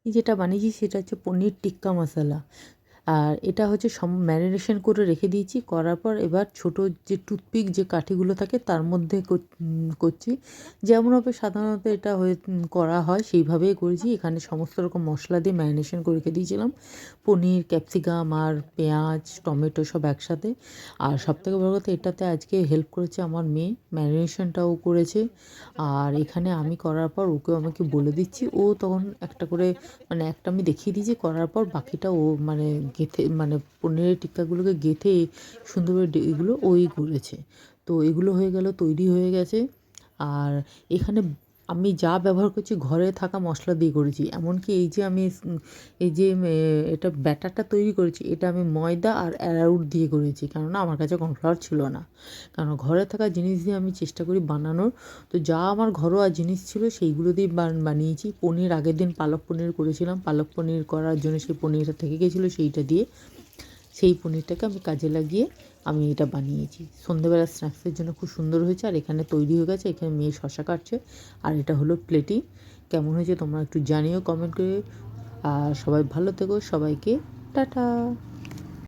যেটা বানিয়েছি সেটা হচ্ছে পনির টিক্কা মশলা। আর এটা হচ্ছে ম্যারিনেশন করে রেখে দিয়েছি। করার পর এবার ছোটো যে টুথপিক যে কাঠিগুলো থাকে তার মধ্যে করছি। যেমনভাবে সাধারণত এটা করা হয় সেইভাবেই করেছি। এখানে সমস্ত রকম মশলা দিয়ে ম্যারিনেশন করে রেখে দিয়েছিলাম। পনির, ক্যাপসিকাম আর পেঁয়াজ, টমেটো সব একসাথে। আর সবথেকে বড় কথা, এটাতে আজকে হেল্প করেছে আমার মেয়ে, ম্যারিনেশনটাও করেছে। আর এখানে আমি করার পর ওকেও আমাকে বলে দিচ্ছি। ও তখন একটা করে মানে একটা আমি দেখিয়ে দিয়েছি, করার পর বাকিটা ও মানে গেঁথে মানে পনিরের টিক্কাগুলোকে গেঁথে সুন্দরভাবে এগুলো ওই করেছে। তো এগুলো হয়ে গেল, তৈরি হয়ে গেছে। আর এখানে আমি যা ব্যবহার করছি ঘরে থাকা মশলা দিয়ে করেছি। এমনকি এই যে আমি এই যে এটা ব্যাটারটা তৈরি করেছি, এটা আমি ময়দা আর অ্যারারুট দিয়ে করেছি, কেননা আমার কাছে কর্নফ্লাওয়ার ছিল না। কারণ ঘরে থাকা জিনিস দিয়ে আমি চেষ্টা করি বানানোর। তো যা আমার ঘরোয়া জিনিস ছিল সেইগুলো দিয়ে বানিয়েছি। পনির আগের দিন পালক পনির করেছিলাম, পালক পনির করার জন্য সেই পনিরটা থেকে গেছিলো, সেইটা দিয়ে সেই পনিরটাকে আমি কাজে লাগিয়ে আমি এটা বানিয়েছি। সন্ধেবেলা স্ন্যাক্সের জন্য খুব সুন্দর হয়েছে। আর এখানে তৈরি হয়ে গেছে, এখানে মেয়ে শশা কাটছে। আর এটা হলো প্লেটিং। কেমন হয়েছে তোমরা একটু জানিও কমেন্ট করে। আর সবাই ভালো থেকো, সবাইকে টাটা।